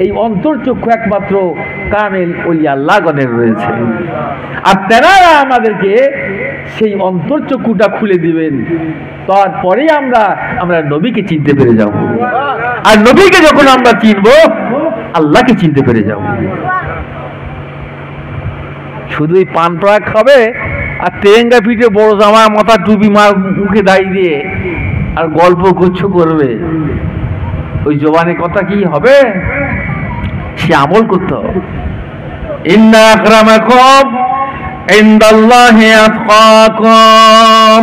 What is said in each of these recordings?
এই অন্তর্চক্ষু একমাত্র কামেল ওলি আল্লাহগণের রয়েছে, আর তেনারা আমাদেরকে সেই অন্তর্চক্ষুটা খুলে দিবেন। তারপরেই আমরা নবীকে চিনতে পেরে যাব, আর নবীকে যখন আমরা চিনব আল্লাহকে চিনতে পেরে যাব। শুধু এই পান পরাগ খাবে আর তেরেঙ্গা পিঠে বড় জামা মাথা টুপি মুখে দাঁড়িয়ে দিয়ে আর গল্প গুচ্ছ করবে, ওই জবানের কথা কি হবে? সে আমল করতে হবে। ইন্না আকরামাকুম ইনদাল্লাহি আতকাকুম।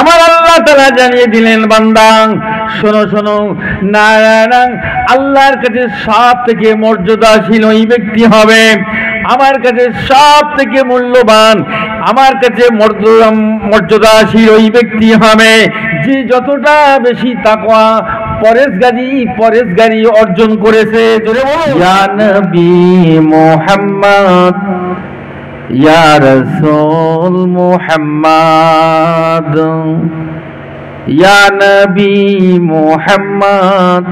আমার আল্লাহ তাআলা জানিয়ে দিলেন, বান্দা শোনো শোনো, না আল্লাহর কাছে সব থেকে মর্যাদাশীল ওই ব্যক্তি হবে, আমার কাছে সব থেকে মূল্যবান, আমার কাছে মর্যাদাশীল ওই ব্যক্তি হবে যে যতটা বেশি তাকওয়া পরেজগারি অর্জন করেছে। জোরে বলো, ইয়া নবী মুহাম্মদ, ইয়া রাসূল মুহাম্মদ, ইয়া নবী মুহাম্মদ,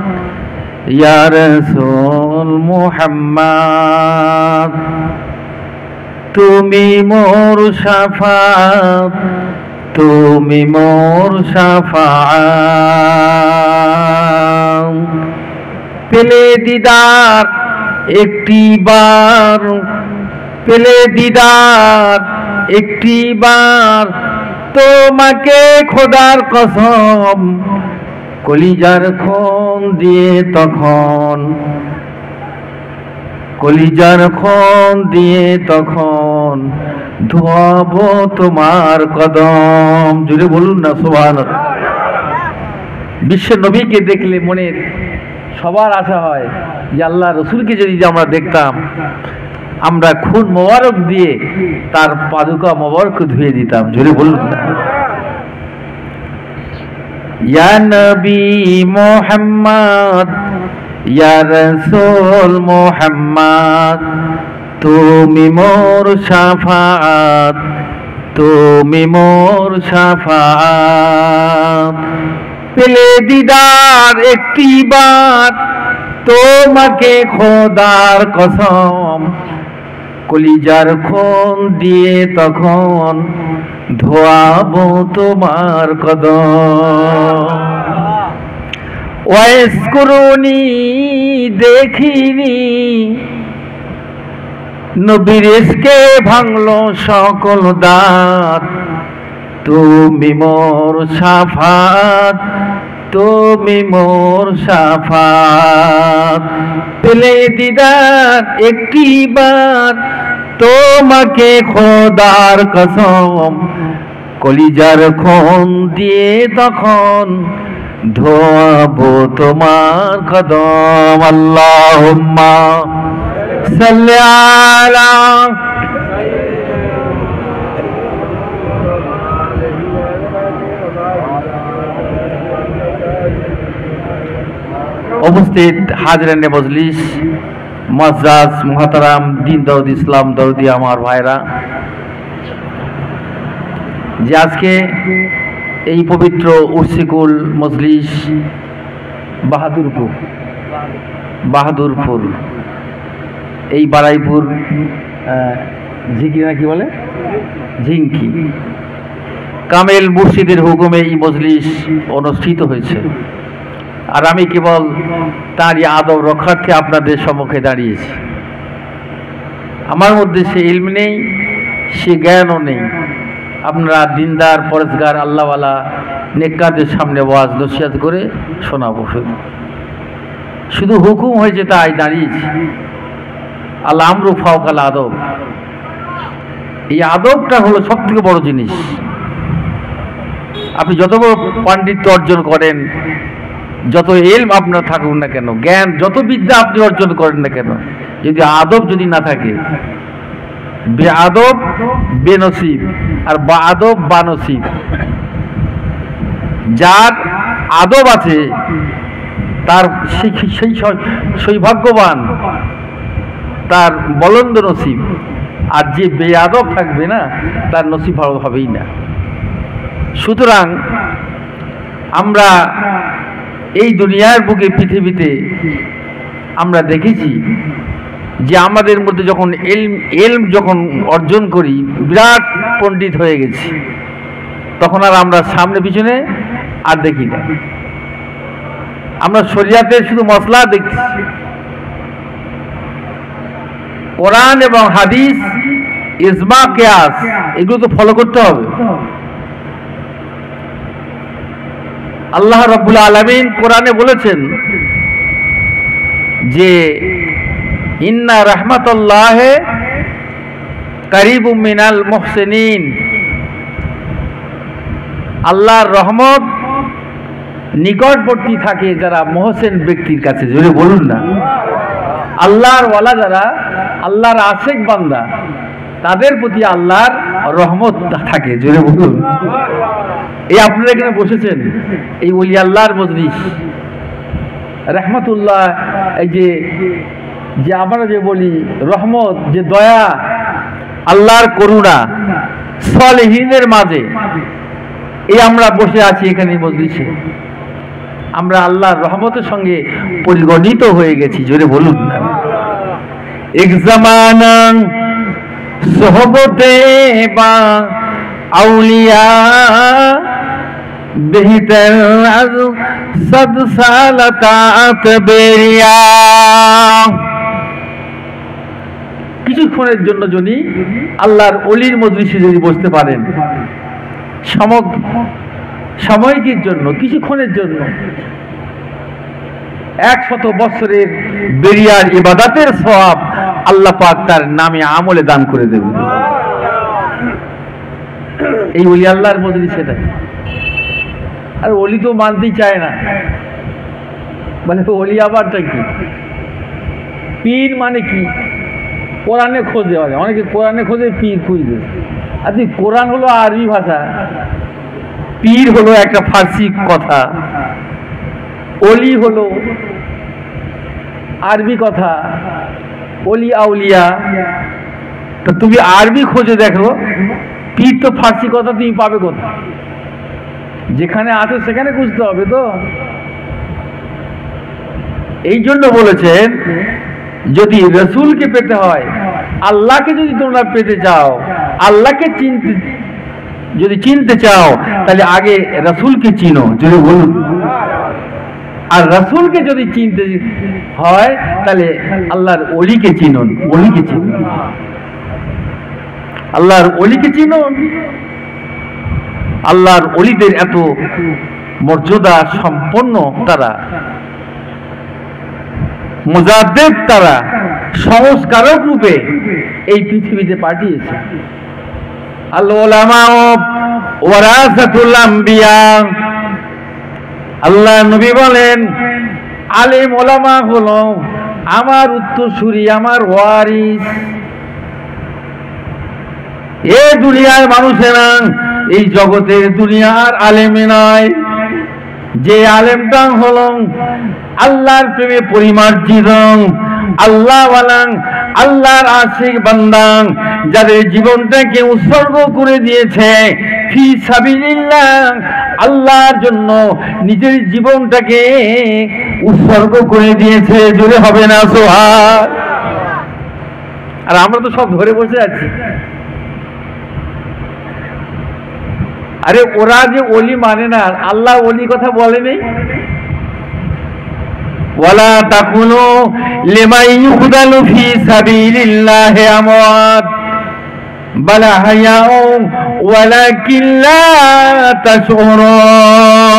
ইয়া রাসূল মুহাম্মদ, তুমি মোর শাফাত, তুমি মোর শাফাত। পেলে দিদার একটি বার, পেলে দিদার একটি বার, তোমাকে খোদার কসম কলিজার খুন দিয়ে তখন, কলিজার খুন দিয়ে তখন ধোয়াবো তোমার কদম। জুড়ে বলুন না সুবহানাল্লাহ। বিশ্ব নবীকে দেখলে মনের সবার আশা হয় যে আল্লাহ রসুলকে যদি আমরা দেখতাম, আমরা খুন মোবারক দিয়ে তার পাদুকা মোবারক ধুয়ে দিতাম। জুড়ে বলুন না। ইয়া নবী মুহাম্মদ, ইয়া রাসূল মুহাম্মদ, তুমি মোর শাফাত, তুমি মোর শাফাত। পেলে দিদার একটি বার, তোমাকে খোদার কসম কলিজার খুন দিয়ে তখন ধোয়াবো তোমার কদম। ওয়াইস করুনি দেখিনি, নবীর ইশকে ভাঙলো সকল দাঁত, তুমি মোর শাফাত, তুমি মোর শাফাত। পেলে দিদার একটি বার, তোমাকে খোদার কসম কলিজার খুন দিয়ে তখন ধোয়াবো তোমার কদম। আল্লাহুম্মা সাল্লি আলা উপস্থিত হাজরানে মজলিস, মুআজ্জাজ মুহতারাম দিন দাউদ ইসলাম দরদি আমার ভাইরা, যে আজকে এই পবিত্র উর্সিকুল মজলিস বাহাদুরপুর এই বারাইপুর ঝিঁকি না কি বলে ঝিঙ্কি কামেল মুর্শিদের হুকুমে এই মজলিস অনুষ্ঠিত হয়েছে। আর আমি কেবল তারই আদব রক্ষার্থে আপনাদের সম্মুখে দাঁড়িয়েছি। আমার মধ্যে সে ইলম নেই, সে জ্ঞানও নেই। আপনারা দিনদার পরেজগার আল্লাহওয়ালা নেককারদের সামনে ওয়াজ নসিহত করে শোনাবো, শুধু হুকুম হয়েছে তাই দাঁড়িয়েছি। আল আমরু ফাওকাল আদব, এই আদবটা হলো সব থেকে বড় জিনিস। আপনি যত বড় পাণ্ডিত্য অর্জন করেন, যত ইলম আপনার থাকুক না কেন, জ্ঞান যত বিদ্যা আপনি অর্জন করেন না কেন, যদি আদব যদি না থাকে, বেআদব বেনসিব আর বাআদব বানসিব। যার আদব আছে তার সেই সৌভাগ্যবান, তার বলন্দ নসিব। আর যে বেআদব থাকবে না, তার নসিব ভালো হবেই না। সুতরাং আমরা এই দুনিয়ার বুকে পৃথিবীতে আমরা দেখেছি যে আমাদের মধ্যে যখন এলম যখন অর্জন করি, বিরাট পণ্ডিত হয়ে গেছি, তখন আর আমরা সামনে পিছনে আর দেখি না। আমরা শরিয়াতের শুধু মসলা দেখছি। কোরআন এবং হাদিস, ইজমা, কিয়াস এগুলো তো ফলো করতে হবে। আল্লাহ রাব্বুল আলামিন কোরআনে বলেছেন যে ইন্না রাহমাতুল্লাহি কারীবুম মিনাল মুহসিনিন, আল্লাহর রহমত নিকটবর্তী থাকে যারা মুহসিন ব্যক্তির কাছে। জোরে বলুন না। আল্লাহর ওয়ালা যারা, আল্লাহর আশেক বান্দা, তাদের প্রতি আল্লাহর রহমত থাকে। জোরে বলুন। এই আপনারা এখানে বসেছেন, এই ওলি আল্লাহর মজলিস রহমতুল্লাহ, এই যে আমরা যে বলি রহমত, যে দয়া, আল্লাহর করুণা সালেহীনের মাঝে এই আমরা বসে আছি এখানে মজলিসে, আমরা আল্লাহর রহমতের সঙ্গে পরিগণিত হয়ে গেছি। জোরে বলুন না। এক জামানা সোহবতে বা আউলিয়া বেহতর আজ সদ সালাত বেরিয়া। কিছুক্ষণের জন্য যদি আল্লাহর অলির মজলিসে যদি বসতে পারেন, সাময়িকের জন্য, কিছুক্ষণের জন্য, 100 বছরের বেরিয়ার ইবাদতের সওয়াব আল্লাহ পাক তার নামে আমলে দান করে দেবেন। এই ওলি আল্লাহর মজলিস সেটা। আর ওলি তো মানতেই চায় না, মানে ওলি আবারটা কি, পীর মানে কি, কোরআনে খোঁজে, অনেকে কোরআনে খোঁজে, পীর খুঁজবে। আর কোরআন হলো আরবি ভাষা, পীর হলো একটা ফার্সি কথা, অলি হলো আরবি কথা, অলি আউলিয়া। তো তুমি আরবি খোঁজে দেখো, পীর তো ফার্সি কথা তুমি পাবে কোথায়? যেখানে আছো সেখানে খুঁজতে হবে তো। এই জন্য বলেছেন যদি রসুলকে পেতে হয়, আল্লাহকে যদি তোমরা পেতে চাও, আল্লাহকে যদি চিনতে চাও, তাহলে আগে রসুলকে চিনো। যদি বলুন। আর রসুলকে যদি চিনতে হয়, তাহলে আল্লাহর অলিকে চিনুন, অলিকে চিনুন, আল্লাহর অলিকে চিনুন। আল্লাহর অলিদের এত মর্যাদা সম্পন্ন, তারা মুজাদ্দিদ, তারা সংস্কারক রূপে এই পৃথিবীতে পাঠিয়েছে। আল উলামা ওয়ারাসাতুল আম্বিয়া। আল্লাহ নবী বলেন আলেম ওলামা হলো আমার উত্তরসূরি, আমার ওয়ারিস। এ দুনিয়ার মানুষেরা, এই জগতের দুনিয়ার আলেমে নয়, যে আলেমটা হলো আল্লাহর প্রেমে পরিমার্জিত, আল্লাহওয়ালা, আল্লাহর আশিক বান্দা, যাদের জীবনটাকে উৎসর্গ করে দিয়েছে ফি সাবিলিল্লাহ, আল্লাহর জন্য নিজের জীবনটাকে উৎসর্গ করে দিয়েছে। জোরে হবে না সুবহান? আর আমরা তো সব ধরে বসে আছি। আরে ওরা যে ওলি মানে না, আল্লাহ ওলি কথা বলেনি। ওয়ালা তাকুনু লিমান ইউকদালু ফি সাবিলিল্লাহি আমওয়াত বাল আহয়াউ ওয়ালাকিন লা তাশউরুন।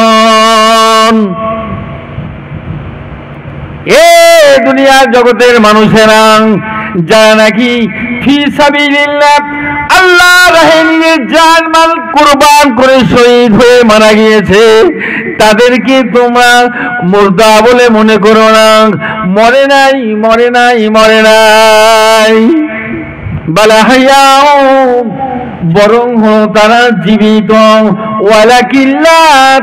এ দুনিয়ার জগতের মানুষেরা যারা নাকি ফি সাবিলিল্লাহ, আল্লাহ রাহে নিজের জান মাল কুরবান করে শহীদ হয়ে মারা গিয়েছে, তাদেরকে তোমরা মুর্দা বলে মনে করো না। মরে নাই, মরে নাই, মরে নাই। বাল আহয়াউ, বরং তারা জীবিত। ওয়ালাকিন লা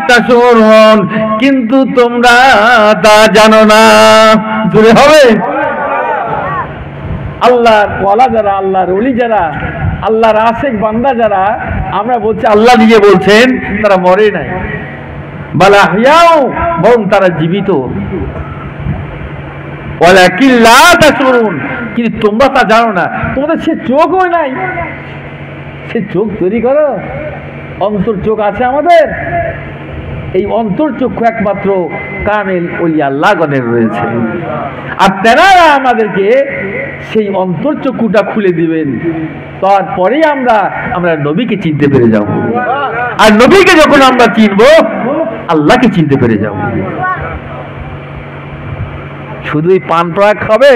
তাশউরুন, কিন্তু তোমরা তা জানো না। জোরে হবে? আল্লাহর ওয়ালা যারা, আল্লাহর ওলি যারা, আল্লাহর আশিক বান্দা যারা, আমরা বলছি আল্লাহ নিজে বলছেন তারা মরে নাই, বাল আহয়াউ, বরং তারা জীবিত। ওয়ালাকিন লা তাশউরুন, কিন্তু তোমরা তা জানো না। তোমাদের সে চোখও নাই, সে চোখ তৈরি করো। অন্তর চোখ আছে আমাদের, এই অন্তর চক্ষু একমাত্র কামেল ওলি আল্লাহগণের রয়েছে, আর তেনারা আমাদেরকে সেই অন্তর চক্ষুটা খুলে দিবেন। তারপরেই আমরা নবীকে চিনতে পেরে যাব, আর নবীকে যখন আমরা চিনব আল্লাহকে চিনতে পেরে যাব। শুধু এই পান প্রাগ খাবে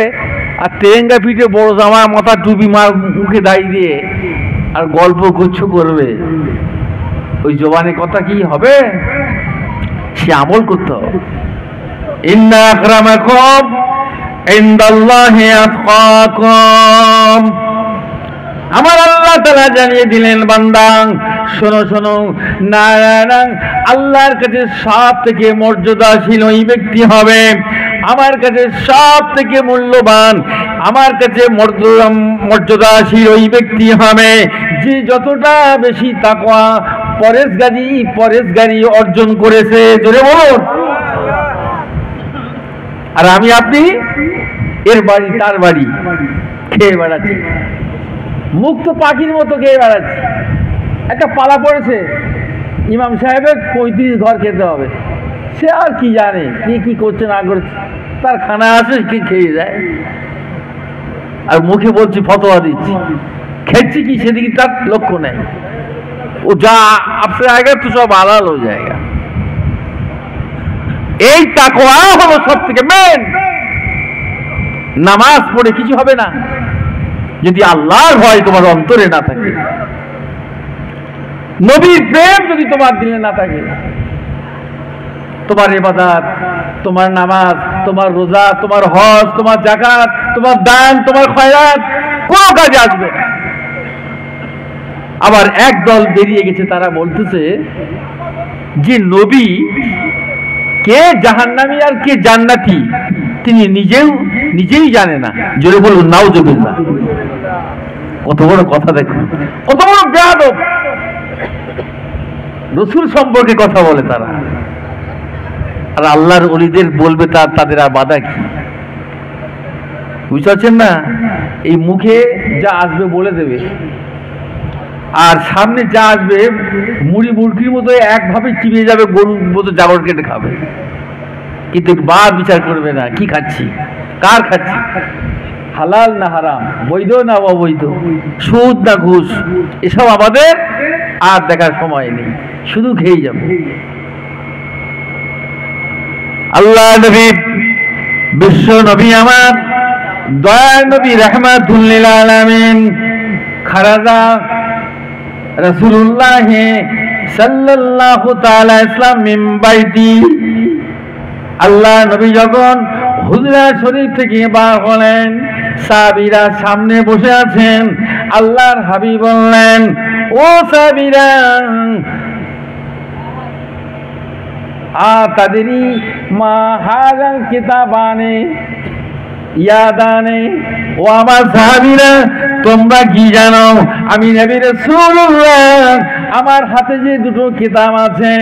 আর তেরেঙ্গা পিঠে বড় জামা মাথা টুপি মুখে দাঁড়িয়ে দিয়ে আর গল্প গুচ্ছ করবে, ওই জবানের কথা কি হবে? সে আমল করতে হবে। ইন্না আকরামাকুম ইনদাল্লাহি আতকাকুম, আমার আল্লাহ তাআলা জানিয়ে দিলেন, বান্দা শোনো শোনো, না আল্লাহর কাছে সব থেকে মর্যাদাশীল ওই ব্যক্তি হবে, আমার কাছে সব থেকে মূল্যবান, আমার কাছে মর্যাদাশীল ওই ব্যক্তি হবে যে যতটা বেশি তাকওয়া পরেশগারি অর্জন করেছে। জোরে বলুন। আর আমি আপনি এর বাড়ি তার বাড়ি খেয়ে বেড়াচ্ছি, মুক্ত পাখির মতো খেয়ে বেড়াচ্ছি। একটা পালা পড়েছে, ইমাম সাহেবের 35 ঘর খেতে হবে, সে আর কি জানে কে কি করছে না করছে, তার খানা আছে কি খেয়ে যায়, আর মুখে বলছি ফতোয়া দিচ্ছি, খেয়েছি কি সেদিকে তার লক্ষ্য নেই। ও যা আপনি জায়গা তো সব আলাদা জায়গা। এই তাকওয়া হলো সব থেকে মেন। নামাজ পড়ে কিছু হবে না যদি আল্লাহর ভয় তোমার অন্তরে না থাকে, নবীর প্রেম যদি তোমার দিলে না থাকে, তোমার ইবাদত, তোমার নামাজ, তোমার রোজা, তোমার হজ, তোমার যাকাত, তোমার দান, তোমার খয়রাত কোনো কাজে আসবে না। আবার এক দল বেরিয়ে গেছে, তারা বলতেছে যে নবী কে জাহান্নামী আর কে জান্নাতি তিনি নিজেই জানে না। জোরে বলুন নাউজুবিল্লাহ। কত বড় কথা দেখুন, কত বড় বেয়াদব। রাসূল সম্পর্কে কথা বলে তারা, আর আল্লাহর ওলিদের বলবে তাদের আর বাধা কি? বুঝতে পারছেন না? এই মুখে যা আসবে বলে দেবে, আর সামনে যা আসবে মুড়ি মুরগির মতো একভাবে চিবিয়ে যাবে, গরুর মতো জাগর কেটে খাবে, কিন্তু বিচার করবে না কি খাচ্ছি, কার খাচ্ছি, হালাল না হারাম, বৈধ না অবৈধ, সুদ না ঘুষ, এসব আমাদের আর দেখার সময় নেই, শুধু খেয়ে যাবে। আল্লাহ নবী, বিশ্ব নবী, আমার দয়ার নবী, রাহমাতুল লিল আলামিন, খারাজা রাসূলুল্লাহ সাল্লাল্লাহু তাআলা ইসলাম মিন বাইতি। আল্লাহ নবী যখন হুজরা শরীফ থেকে বার হলেন, সাহাবীরা সামনে বসে আছেন, আল্লাহর হাবিব বললেন, ও সাহাবীরা, তাদেরই মা হাজার কিতাবানে ইয়াদানে, ও আমার সাহাবীরা তোমরা কি জানো আমি নবী রাসূলুল্লাহ, আমার হাতে যে দুটো কিতাব আছে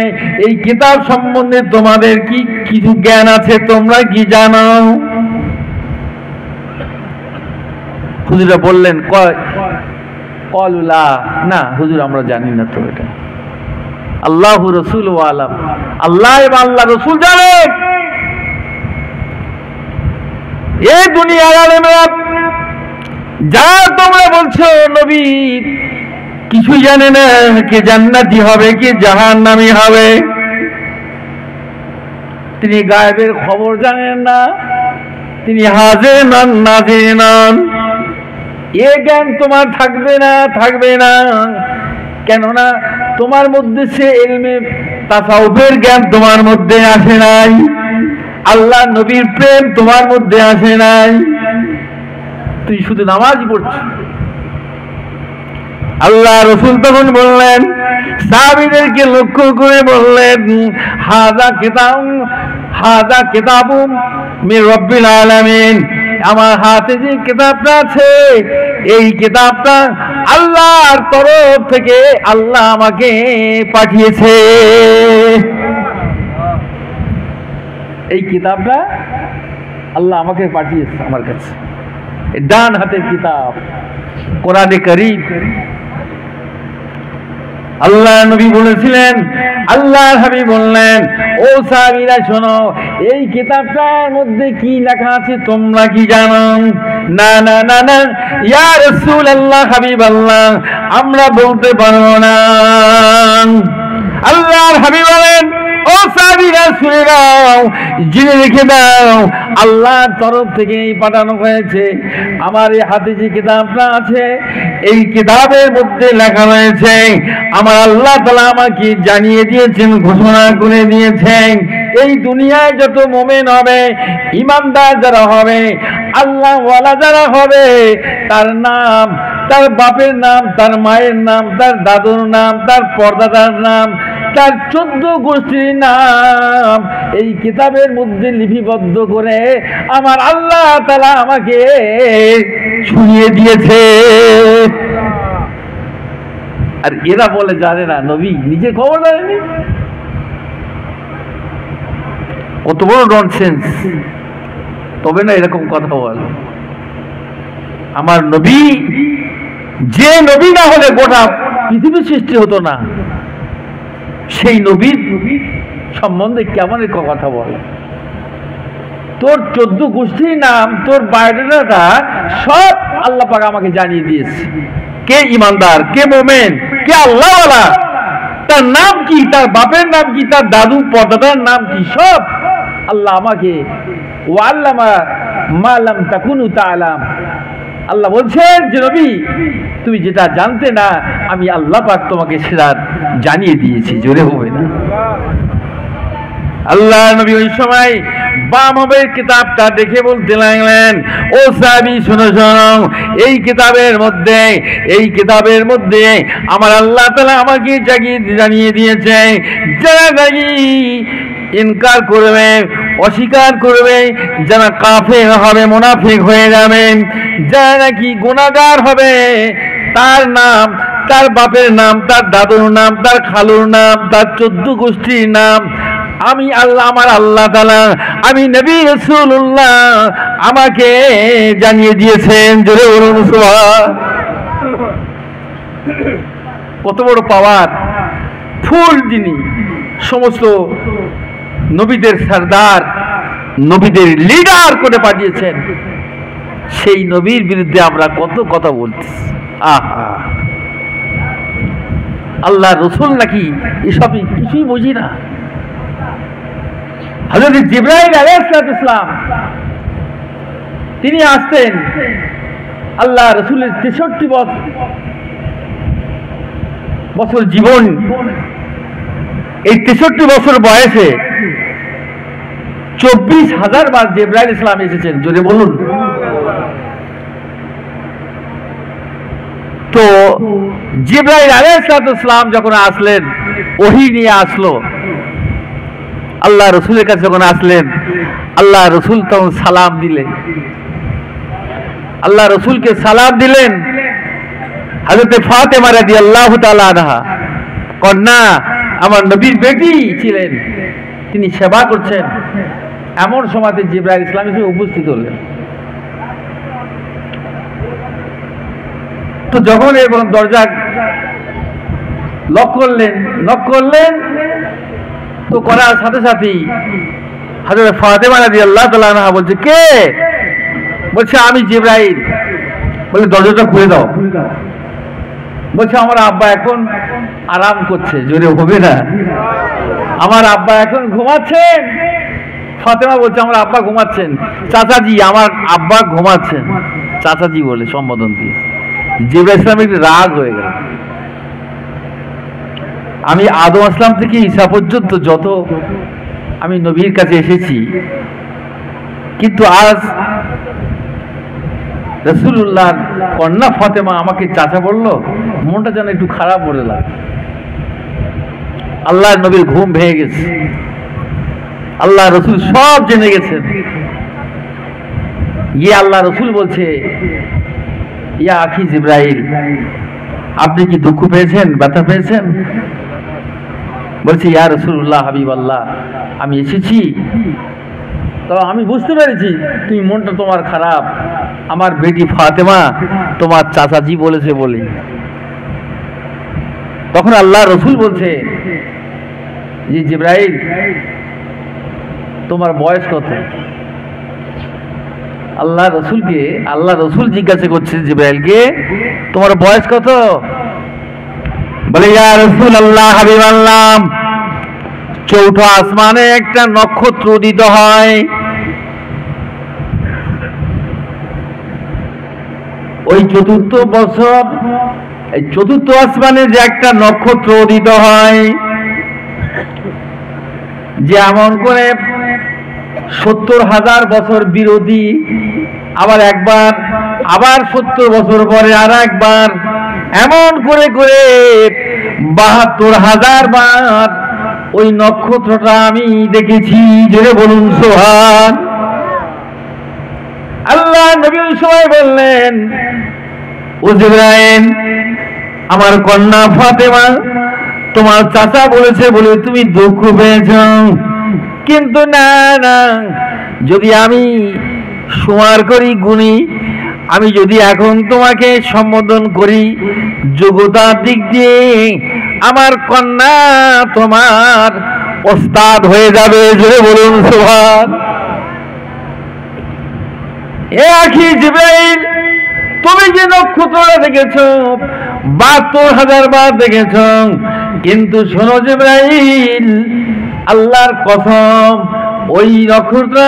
এই কিতাব সম্বন্ধে তোমাদের কি কিছু জ্ঞান আছে, তোমরা কি জানো? হুজুরা বললেন কলুলা, না হুজুর আমরা জানি না তো, এটা আল্লাহু রাসূল আলাম, আল্লাহ এবং আল্লাহ রাসূল জানেন। এই দুনিয়ার আলেমরা যা তোমরা বলছো নবী কিছু জানে না, কে জান্নাতি হবে কে জাহান্নামী হবে, তিনি গায়েবের খবর জানেন না, তিনি হাজির নন নাজির নন। এ জ্ঞান তোমার থাকবে না, কেননা তোমার মধ্যে সে ইলমে তাসাউফের জ্ঞান তোমার মধ্যে আসে নাই, আল্লাহ নবীর প্রেম তোমার মধ্যে আসে নাই, তুই শুধু নামাজই পড়ছিস। আল্লাহ রাসূল তখন বললেন, সাহাবীদেরকে লক্ষ্য করে বললেন, হাযা কিতাবুম মির রাব্বিল আলামিন, আমার হাতে যে কিতাবটা আছে এই কিতাবটা আল্লাহর তরফ থেকে আল্লাহ আমাকে পাঠিয়েছে। এই কিতাবটা আল্লাহ আমাকে পাঠিয়েছে আমার কাছে, ডান হাতের কিতাব কোরআনে কারীম। আল্লাহ নবী বলেছিলেন, আল্লাহর হাবিব বললেন, ও সাহাবীরা শোনো, এই কিতাবটার মধ্যে কি লেখা আছে তোমরা কি জানো? না না না না, ইয়া রাসূলুল্লাহ, হাবিবাল্লাহ, আমরা বলতে পারবো না। আল্লাহর হাবিব বলেন, ও সাহাবীরা শুনে নাও, জেনে রেখে দাও, আল্লাহর তরফ থেকে পাঠানো হয়েছে। আমার এই হাতে যে কিতাবটা আছে, এই কিতাবের মধ্যে লেখা রয়েছে, আমার আল্লাহ তাআলা আমাকে জানিয়ে দিয়েছেন, ঘোষণা করে দিয়েছেন, এই দুনিয়ায় যত মুমিন হবে, ইমানদার যারা হবে, আল্লাহ ওয়ালা যারা হবে, তার নাম, তার বাপের নাম, তার মায়ের নাম, তার দাদুর নাম, তার পরদাদার নাম, তার 14 গোষ্ঠীর নাম এই কিতাবের মধ্যে লিপিবদ্ধ করে আমার আল্লাহ তাআলা আমাকে শুনিয়ে দিয়েছে। আর এরা বলে জানে না, নবী নিজে খবর জানেনি। কত বড় ননসেন্স! তবে না এরকম কথা বল। আমার নবী, যে নবী না হলে গোটা পৃথিবীর সৃষ্টি হতো না, সেই নবীর সম্বন্ধে কেমন কথা বলে? তোর 14 গোষ্ঠীর নাম, তোর বায়োডাটা সব আল্লাহ পাক আমাকে জানিয়ে দিয়েছে। কে ইমানদার, কে মুমিন, কে আল্লাহওয়ালা, তার নাম কি, তার বাপের নাম কি, তার দাদু পরদাদার নাম কি, সব আল্লাহ আমাকে, ওয়াল্লামা মা লাম তাকুনু তাআলাম। আল্লাহ বলছেন যে নবী, তুমি যেটা জানতে না, আমি আল্লাহ পাক তোমাকে সেটা জানিয়ে দিয়েছি। জোরে হবে না? আল্লাহ নবী ওই সময় বাম হাতের কিতাবটা দেখে বলতে লাগলেন, ও সাহাবী শোনো শোনো, এই কিতাবের মধ্যে আমার আল্লাহ তাআলা আমাকে জানিয়ে দিয়েছে, যারা নাকি ইনকার করবে, অস্বীকার করবে, যারা কাফের হবে, মুনাফিক হয়ে যাবে, যারা নাকি গুনাহগার হবে, তার নাম, তার বাপের নাম, তার দাদুর নাম, তার খালুর নাম, তার 14 গোষ্ঠীর নাম আমি আল্লাহ, আমার আল্লাহ তাআলা, আমি নবী রাসূলুল্লাহ আমাকে জানিয়ে দিয়েছেন। জোরে বলুন সুবহান। কত বড় পাওয়ার! ফুল যিনি সমস্ত নবীদের সরদার, নবীদের লিডার করে পাঠিয়েছেন, সেই নবীর বিরুদ্ধে আমরা কত কথা বলছি। আহা, আল্লাহ রসুল নাকি এসব কিছুই বুঝি না। হযরত জিবরাইল আলাইহিস সালাম তিনি আসতেন, আল্লাহ রসুলের 63 বছর জীবন, এই 63 বছর বয়সে 24,000 বার জিবরাইল ইসলাম এসেছেন। জোরে বলুন। তো জিবরাইল আলাইহিস সালাম যখন আসলেন, ওহী নিয়ে আসলো, আল্লাহ রসুলের কাছে যখন আসলেন, আল্লাহ রসুল তখন সালাম দিলেন, আল্লাহ রসুলকে সালাম দিলেন। হযরত ফাতেমা রাদিয়াল্লাহু তাআলা আনহা, কন্যা, আমার নবীর বেটি ছিলেন, তিনি সেবা করছেন, এমন সময়তে জিবরাইল ইসলাম এসে উপস্থিত হলেন। তো যখন এবং দরজা নক করলেন, তো করার সাথে সাথেই হযরত ফাতেমা রাদিয়াল্লাহু তাআলা আনহা বলছে, কে? বলছে, আমি জিবরাইল। বলে, দরজাটা খুলে দাও। বলছে, আমার আব্বা এখন আরাম করছে। জোরে হবে না? আমার আব্বা এখন ঘুমাচ্ছেন। ফাতেমা বলছে, আমার আব্বা ঘুমাচ্ছেন। চাচাজি, আমার আব্বা ঘুমাচ্ছেন। চাচাজি বলে সম্বোধন দিয়েছে। জিবরাইল ইসলাম একটু রাগ হয়ে গেল। আমি আদম আসলাম থেকে ঈসা পর্যন্ত যত আমি নবীর কাছে এসেছি, কিন্তু আজ রাসূলুল্লাহর কন্যা ফাতেমা আমাকে চাচা বললো, মনটা যেন একটু খারাপ করে লাগে। আল্লাহর নবীর ঘুম ভেঙে গেছে। আল্লাহ রসুল সব জেনে গেছেন। ইয়ে আল্লাহ রসুল বলছে, ইয়া আখি জিবরাইল, আপনি কি দুঃখ পেয়েছেন, ব্যথা পেয়েছেন? বলছে, ইয়া রাসূলুল্লাহ, হাবিবাল্লাহ, আমি এসেছি তো আমি বুঝতে পেরেছি তুমি মনটা তোমার খারাপ, আমার বেটি ফাতেমা তোমার চাচাজি বলেছে বলে। তখন আল্লাহ রসুল বলছে যে জিবরাইল তোমার বয়স কত? আল্লাহ রসুল জিজ্ঞাসা করছে জিবরাইলকে তোমার বয়স কত? বলে ইয়া রাসূলুল্লাহ, হাবিবাল্লাহ, চৌঠা আসমানে একটা নক্ষত্র উদিত হয়, ওই চতুর্থ বছর এই চতুর্থ আসমানে যে একটা নক্ষত্র উদিত হয়, যে এমন করে 70,000 বছর বিরোধী, আবার একবার, আবার 70 বছর পরে আর একবার, এমন করে করে 72,000 বার ওই নক্ষত্রটা আমি দেখেছি। জোরে বলুন সুবহান। আল্লাহ নবী ওই সময় বললেন, ও জিবরাইল, আমার কন্যা ফাতেমা তোমার চাচা বলেছে বলে তুমি দুঃখ পেয়েছ, কিন্তু না না, যদি আমি সুমার করি, গুণী, আমি যদি এখন তোমাকে সম্বোধন করি, যোগ্যতার দিক দিয়ে আমার কন্যা তোমার ওস্তাদ হয়ে যাবে। জোরে বলুন সুবহান। এ আখি জিবরাইল, তুমি যে নক্ষত্রটা দেখেছো 72,000 বার দেখেছ, কিন্তু শোনো জিবরাইল, আল্লাহর কসম, ওই নক্ষত্র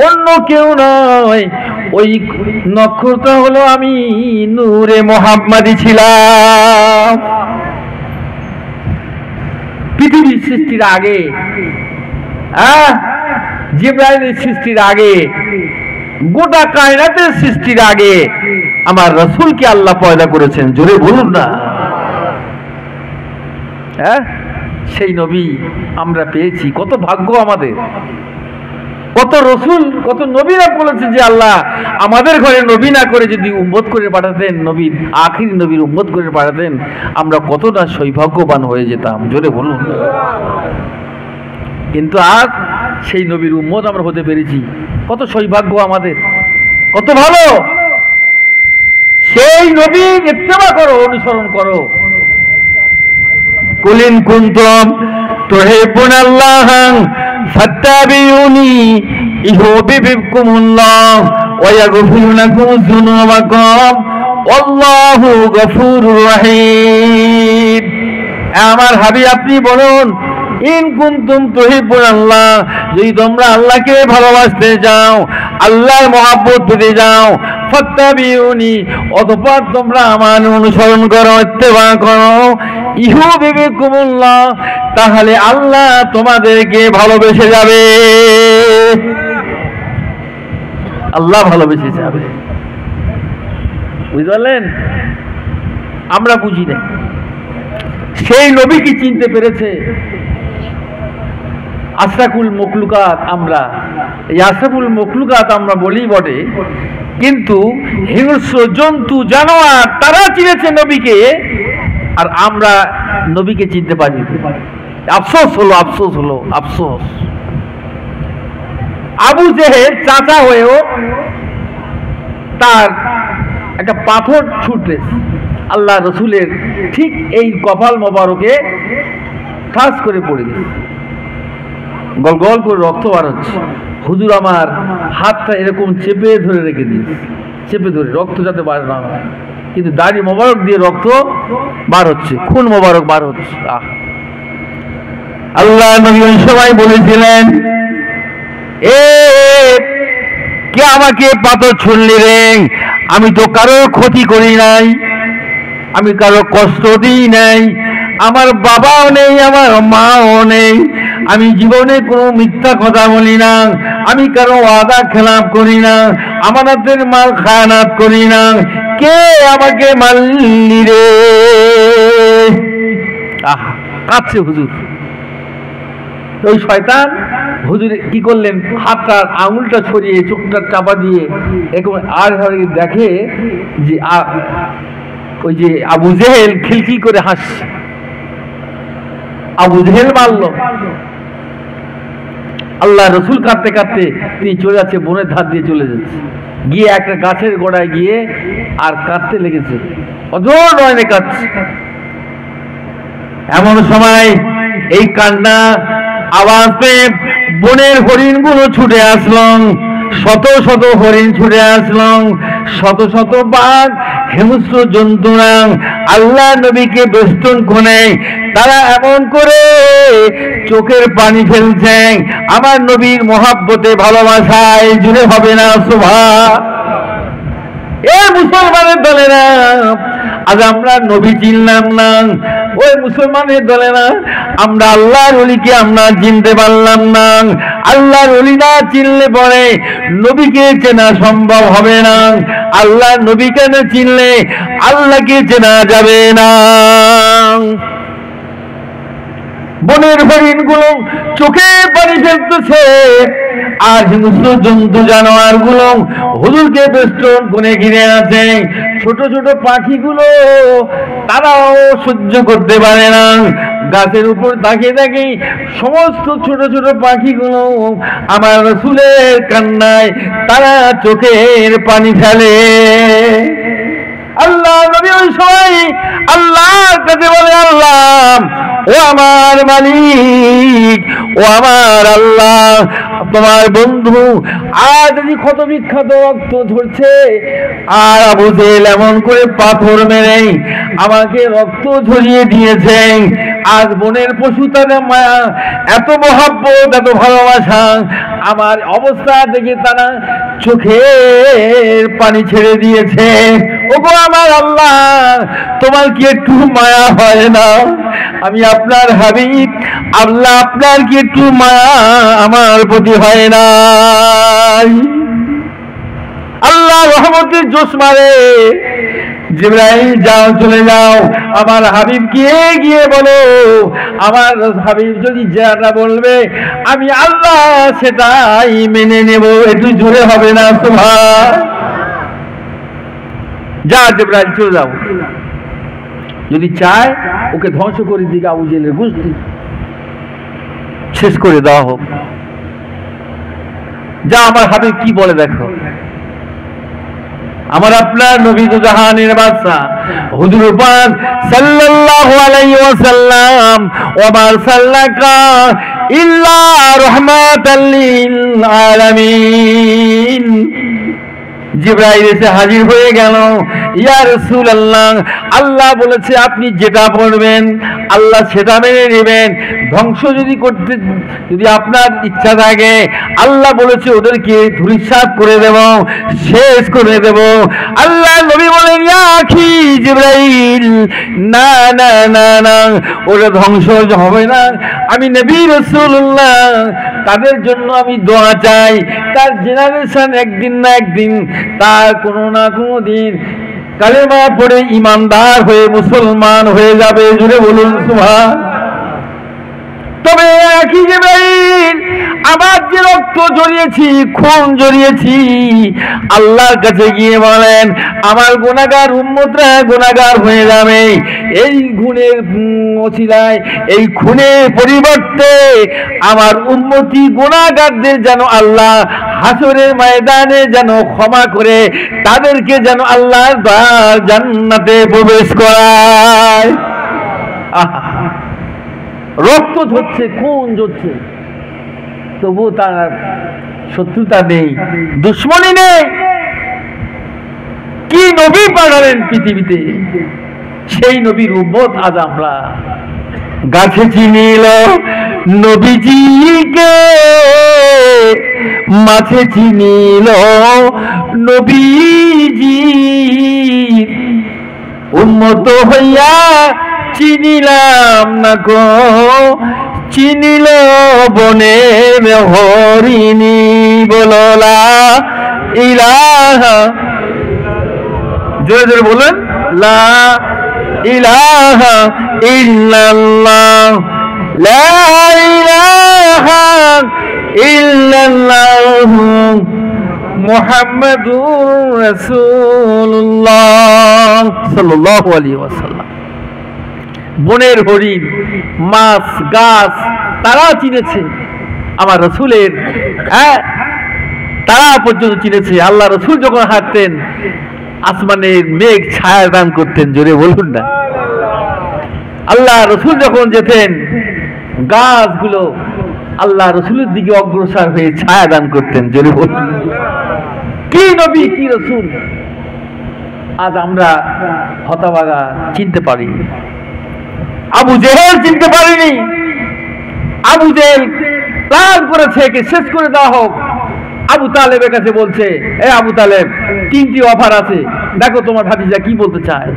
অন্য কেউ নয়, ওই নক্ষত্র হলো আমি নূরে মুহাম্মাদি ছিলাম। পৃথিবীর সৃষ্টির আগে, জিবরাইলের সৃষ্টির আগে, গোটা কায়নাতের সৃষ্টির আগে আমার রাসূলকে আল্লাহ পয়দা করেছেন। জোরে বলুন না। সেই নবী আমরা পেয়েছি, কত ভাগ্য আমাদের। কত রসুল, কত নবীরা বলেছে যে আল্লাহ আমাদের ঘরে নবী না করে যদি উম্মত করে পাঠাতেন, নবীর আখির নবীর উম্মত করে পাঠাতেন, আমরা কতটা সৌভাগ্যবান হয়ে যেতাম। জোরে বলুন। কিন্তু আজ সেই নবীর উম্মত আমরা হতে পেরেছি, কত সৌভাগ্য আমাদের, কত ভালো। সেই নবীর ইত্তেবা করো, অনুসরণ করো। কুলিন কুনতুম তুহিব্বুনাল্লাহ ফাত্তাবিউনি ইউহিব্বুকুমুল্লাহ ওয়া ইয়াগফির লাকুম যুনুবাকুম আল্লাহু গফুরুর রহিম। আমার হাবিব আপনি বলুন, ইন কুনতুম তুহিব্বুনাল্লাহ, যদি তোমরা আল্লাহকে ভালোবাসতে যাও, আল্লাহর মহব্বত পেতে যাও, ফাত্তাবিউনি, অতঃপর তোমরা আমার অনুসরণ করো, ইত্তেবা করো, ইউহিব্বুকুমুল্লাহ, তাহলে আল্লাহ তোমাদেরকে ভালোবেসে যাবে। আল্লাহ ভালোবেসে যাবে। বুঝতে পারলেন? আমরা বুঝি না, সেই নবীকে চিনতে পেরেছে আশরাফুল মখলুকাত। আমরা এই আশরাফুল মখলুকাত আমরা বলি বটে, কিন্তু হিংস্র জন্তু জানোয়ার তারা চিনেছে নবীকে, আর আমরা নবীকে চিনতে পারি। আফসোস হলো, আফসোস হলো, আফসোস। আবু জেহেল চাচা হয়েও তার একটা পাথর ছুটে আল্লাহ রসুলের ঠিক এই কপাল মোবারকে ঠাস করে পড়ে গেছে, গল গল করে রক্ত বার হচ্ছে। হুজুর আমার হাতটা এরকম চেপে ধরে রেখে দিয়েছে, চেপে ধরে, রক্ত যাতে বার না হয়, কিন্তু দাড়ি মোবারক দিয়ে রক্ত বার হচ্ছে, খুন মোবারক বার হচ্ছে। আল্লাহ নবী ওই সময় বলেছিলেন, এ কে আমাকে পাথর ছুড়লি রে? আমি তো কারো ক্ষতি করি নাই, আমি কারো কষ্ট দিই নাই, আমার বাবাও নেই, আমার মাও নেই, আমি জীবনে কোনো মিথ্যা কথা বলি না, আমি কারো ওয়াদা খেলাপ করি না, আমানতের মাল খায়ানাত করি না, কে আমাকে মারলি রে? কাঁদছে হুজুর। ওই শয়তান হুজুর কি করলেন, হাতটার আঙুলটা ছড়িয়ে চোখটা চাপা দিয়ে এরকম আর দেখে যে ওই যে আবু জেহেল খিলখিল করে হাসছে। আবু জেহেল মারল, আল্লাহ রসুল কাঁদতে কাঁদতে তিনি চলে যাচ্ছে, বনের ধার দিয়ে চলে যাচ্ছে, গিয়ে একটা গাছের গোড়ায় গিয়ে আর কাঁদতে লেগেছে, অজর নয়নে কাঁদছে। এমন সময় এই কান্না আওয়াজ পেয়ে বনের হরিণগুলো ছুটে আসলো, শত শত হরিণ ছুটে আসলো, শত শত বাঘ হিংস্র জন্তুরা আল্লাহ নবীকে বেষ্টন করে তারা এমন করে চোখের পানি ফেলছে আমার নবীর মহাব্বতে ভালোবাসায় জুড়ে হবে না সুবহান। এ মুসলমানের দলেরা, আজ আমরা নবী চিনলাম না, ওই মুসলমানের দলেরা আমরা আল্লাহর ওলিকে আমরা চিনতে পারলাম না। আল্লাহর ওলি না চিনলে পরে নবীকে চেনা সম্ভব হবে না, আল্লাহর নবীকে না চিনলে আল্লাহকে চেনা যাবে না। বনের হরিণগুলো চোখে পানি ফেলতেছে, আর হিংস্র জন্তু জানোয়ার গুলো হুজুরকে বেষ্টন করে ঘিরে আছে। ছোট ছোট পাখিগুলো তারাও সহ্য করতে পারে না, গাছের উপর তাকিয়ে তাকিয়ে সমস্ত ছোট ছোট পাখিগুলো আমার রাসূলের কান্নায় তারা চোখের পানি ফেলে। আল্লাহ নবী ওই সময় আল্লাহর কাছে বলে, আল্লাহ ও আমার মালিক, ও আমার আল্লাহ, তোমার বন্ধু আজ যদি ক্ষত বিখ্যাত রক্ত ঝরছে, আর আবু জেহেল এমন করে পাথর মেরে আমাকে রক্ত ঝরিয়ে দিয়েছে, আজ বনের পশু তাদের মায়া, এত মহব্বত, এত ভালোবাসা, আমার অবস্থা দেখে তারা চোখের পানি ছেড়ে দিয়েছে। ওগো আমার আল্লাহ, তোমার কি একটু মায়া হয় না? আমি আপনার হাবিব, আল্লাহ আপনার কি একটু মায়া আমার প্রতি হয় না? আল্লাহ রহমতের জোশ মারে, জিবরাইল যাও, চলে যাও, আমার হাবিব গিয়ে বলো, আমার হাবিব যদি যেটা বলবে আমি আল্লাহ সেটাই মেনে নেব, একটু জোরে হবে না সুবহান। যা জিবরাইল চলে যাও, যদি চায় ওকে ধ্বংস করে দিকে আবু জেহেলের গোশত শেষ করে দেওয়া হোক। যা আমার হাবিব কি বলে দেখো। আমার আপনার নবী তো জাহানের বাদশা হুজুর পাক সাল্লাল্লাহু আলাইহি ওয়াসাল্লাম, ওয়া মা আরসালনাকা ইল্লা রাহমাতাল লিল আলামিন। জিবরাইল এসে হাজির হয়ে গেল, ইয়া রাসূলুল্লাহ, আল্লাহ বলেছে আপনি যেটা বলবেন আল্লাহ সেটা মেনে নেবেন, ধ্বংস যদি আপনার ইচ্ছা থাকে আল্লাহ বলেছে ওদেরকে ধূলিসাৎ করে দেব, শেষ করে দেব। আল্লাহ নবী বলেন, ইয়া আখি জিবরাইল, না না না না, ওরা ধ্বংস হবে না। আমি নবী রাসূলুল্লাহ, তাদের জন্য আমি দোয়া চাই, তার জেনারেশন একদিন না একদিন, তার কোনো না কোনো দিন কালেমা পড়ে ইমানদার হয়ে মুসলমান হয়ে যাবে, জুড়ে বলুন সুবহান। তবে একই জিবরাইল, আমার যে রক্ত জড়িয়েছি, খুন জড়িয়েছি, আল্লাহর কাছে গিয়ে বলেন আমার গুনাহগার উম্মতরা গুনাহগার হয়ে যাবে, এই গুণের ওসিলায়, এই খুনের পরিবর্তে আমার উম্মতি গুনাহগারদের যেন আল্লাহ হাসরের ময়দানে যেন ক্ষমা করে তাদেরকে যেন আল্লাহর দ্বার জান্নাতে প্রবেশ করায়। রক্ত ঝরছে, খুন ঝরছে, তবু তার শত্রুতা নেই, দুশ্মনী নেই। কি নবী পাঠালেন পৃথিবীতে, সেই নবীর উম্মত আজ আমরা। গাছে চিনিল নবীজিকে, মাছে চিনিল নবীজি, উম্মত হইয়া চিনিলাম না গো, চিনিল বনের হরিণী, বলো লা ইলাহা, জোরে জোরে বলেন, লা ইলাহা ইল্লাল্লাহ, লা ইলাহা ইল্লাল্লাহ মুহাম্মাদুর রাসূলুল্লাহ সাল্লাল্লাহু আলাইহি ওয়াসাল্লাম। বনের হরিণ, মাছ, গাছ তারা চিনেছে, আমার রসুলের তারা পর্যন্ত চিনেছে। আল্লাহ রসুল যখন হাঁটতেন আসমানের মেঘ ছায়া দান করতেন, জোরে বলুন না। আল্লাহ রসুল যখন যেতেন গাছগুলো আল্লাহ রসুলের দিকে অগ্রসর হয়ে ছায়া দান করতেন, জোরে বলুন। কি নবী, কি রসুল! আজ আমরা হতভাগা, চিনতে পারিনি। আবু জেহেল চিনতে পারিনি। আবু জেহেল প্ল্যান করেছে একে শেষ করে দেওয়া হোক। আবু তালেবের কাছে বলছে, এ আবু তালেব, 3টি অফার আছে, দেখো তোমার ভাতিজা কি বলতে চায়।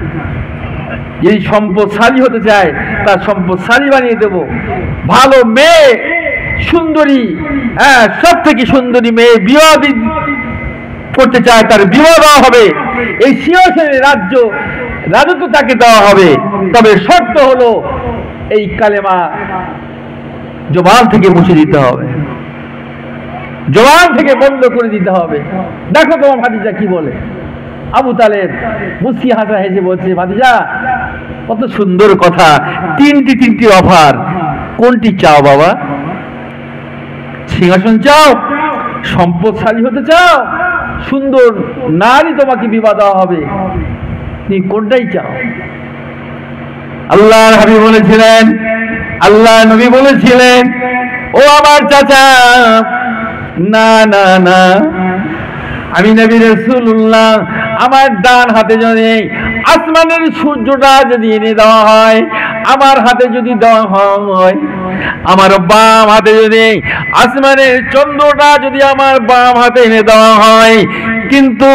যদি সম্পদশালী হতে চায় তার সম্পদশালী বানিয়ে দেব। ভালো মেয়ে, সুন্দরী, সব থেকে সুন্দরী মেয়ে বিবাহ করতে চায়, তার বিবাহ দেওয়া হবে। এই সিংহাসনের রাজত্ব তাকে দেওয়া হবে। তবে শর্ত হলো এই কালেমা জবান থেকে মুছে দিতে হবে, জবান থেকে বন্ধ করে দিতে হবে। দেখো তোমার ভাতিজা কি বলে। আবু তালেব মুস্কি হাসা হেসে বলছে, ভাতিজা কত সুন্দর কথা, 3টি অফার, কোনটি চাও বাবা? সিংহাসন চাও, সম্পদশালী হতে চাও, সুন্দর নারী তোমাকে বিবাহ দেওয়া হবে, তুমি কোনটাই চাও? আল্লাহর হাবিব বলেছিলেন, আল্লাহ নবী বলেছিলেন, ও আমার চাচা, না না না, আমি নবী রাসূলুল্লাহ আমার ডান হাতে যদি আসমানের সূর্যটা যদি এনে দেওয়া হয়, আমার হাতে যদি দেওয়া হয়, আমার বাম হাতে যদি আসমানের চন্দ্রটা যদি আমার বাম হাতে এনে দেওয়া হয়, কিন্তু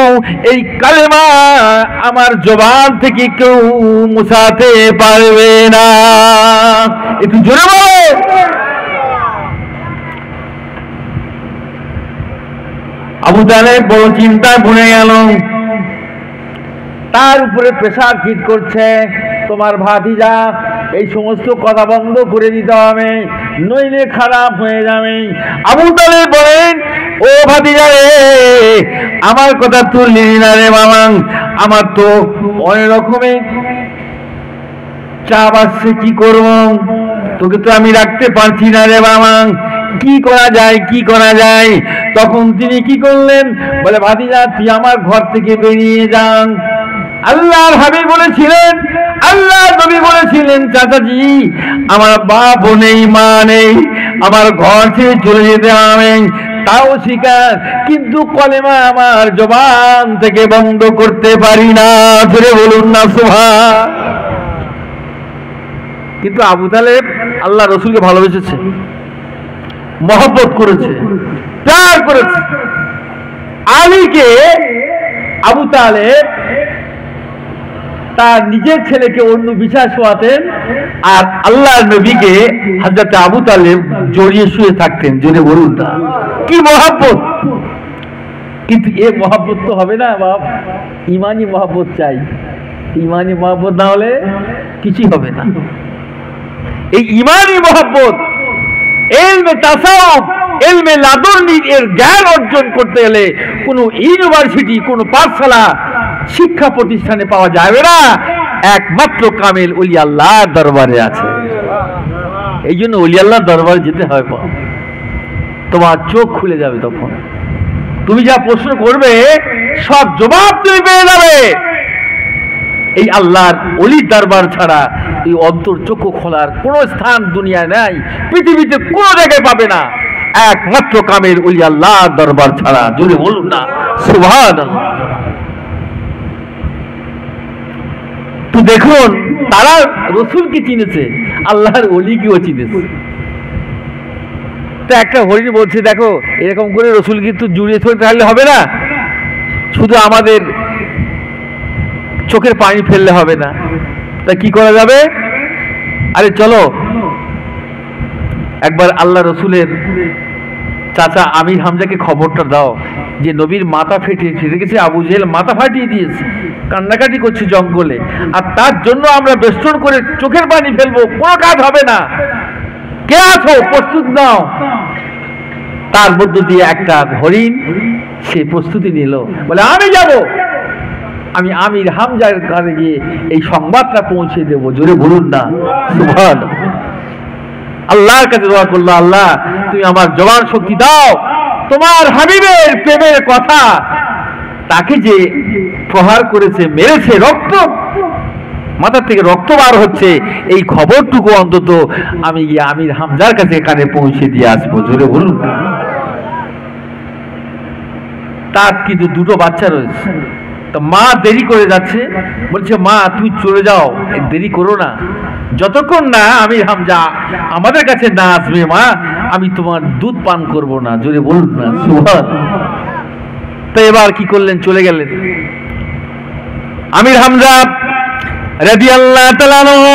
এই কালেমা আমার জবান থেকে কেউ মুছাতে পারবে না। একটু জোরে বলো। আবু তালেব বড় চিন্তায় পড়ে গেল। তার উপরে প্রেসার ফিট করছে, তোমার ভাতিজা এই সমস্ত কথা বন্ধ করে দিতে হবে, নইলে খারাপ হয়ে যাবে। আবু তালেব বলেন, ও ভাতিজা রে, আমার কথা তুললি না রে বাবা, আমার তো অনেক রকমের চাপ আসছে, কি করব, তোকে তো আমি রাখতে পারছি না রে বাবা, কি করা যায়, কি করা যায়? তখন তিনি কি করলেন, বলে ভাতিজা তুই আমার ঘর থেকে বেরিয়ে যান। আল্লাহর হাবিব বলেছিলেন, আল্লাহর নবী বলেছিলেন, চাচাজি আমার বাপ নেই, মা নেই, আমার ঘর ছেড়ে চলে যেতে হবে, তাও স্বীকার, কিন্তু কলেমা আমার জবান থেকে বন্ধ করতে পারি না, ধরে বলুন না সুবহান। কিন্তু আবু তালেব আল্লাহ রসুলকে ভালোবেসেছে, মহব্বত করেছে, প্যার করেছে। আলীকে আবু তালেব তার নিজের ছেলেকে অন্য বিছানায় শোয়াতেন, আর আল্লাহর নবীকে হযরত আবু তালেব জড়িয়ে শুয়ে থাকতেন, জেনে বলুন না কি মহব্বত। কিন্তু এ মহব্বত তো হবে না বাপ, ইমানি মহব্বত চাই। ইমানি মহব্বত না হলে কিছুই হবে না। এই ইমানি মহব্বত, ইলমে তাসাউফ, ইলমে লাদুন্নি এর জ্ঞান অর্জন করতে গেলে কোনো ইউনিভার্সিটি, কোনো পাঠশালা, শিক্ষা প্রতিষ্ঠানে পাওয়া যাবে না, একমাত্র কামেল ওলি আল্লাহর দরবারে আছে। এই জন্য ওলি আল্লাহর দরবারে যেতে হয়, তোমার চোখ খুলে যাবে। তখন তুমি যা প্রশ্ন করবে সব জবাব তুমি পেয়ে যাবে। এই আল্লাহর ওলির দরবার ছাড়া এই অন্তর চক্ষু খোলার কোন স্থান দুনিয়ায় নাই, পৃথিবীতে কোন জায়গায় পাবে না, একমাত্র কামেল ওলি আল্লাহর দরবার ছাড়া। জোরে বলুন না সুবহানাল্লাহ। তো দেখুন, তারা রসুলকে চিনেছে, আল্লাহর ওলিকেও চিনেছে। তো একটা হরিণ বলছে, দেখো এরকম করে রসুল কিন্তু জুড়িয়ে ধরে তাহলে হবে না, শুধু আমাদের চোখের পানি ফেললে হবে না, তা কি করা যাবে? আরে চলো একবার আল্লাহ রসুলের চাচা আমির হামজাকে খবরটা দাও যে নবীর মাথা ফেটিয়েছে, দেখেছি আবু জেহেল মাথা ফাটিয়ে দিয়েছে, কান্নাকাটি করছে জঙ্গলে, আর তার জন্য আমরা বেষ্টন করে চোখের পানি ফেলবো, কোনো কাজ হবে না, কে আছো প্রস্তুত নাও। তার মধ্য দিয়ে একটা হরিণ সে প্রস্তুতি নিল, বলে আমি যাব, আমি আমির হামজার ঘরে গিয়ে এই সংবাদটা পৌঁছে দেব। জোরে বলুন না সুবহানাল্লাহ। আল্লাহর কাছে দোয়া করলো, আল্লাহ তুমি আমার জবান শক্তি দাও, তোমার হাবিবের প্রেমের কথা, তাকে যে প্রহার করেছে, মেরেছে, রক্ত মাথা থেকে রক্ত বার হচ্ছে, এই খবরটুকু অন্তত আমি গিয়ে আমির হামজার কাছে কানে পৌঁছে দিয়ে আসবো। জোরে বলুন। তার কিন্তু দুটো বাচ্চা রয়েছে, তো মা দেরি করে যাচ্ছে, বলছে মা তুমি চলে যাও, দেরি করো না, যতক্ষণ না আমির হামজা আমাদের কাছে না আসবে মা, আমি তোমার দুধ পান করব না। জোরে বলুন না সুবহানাল্লাহ। তো এবার কি করলেন, চলে গেলেন। আমির হামজা রাদিয়াল্লাহু তাআলা আনহু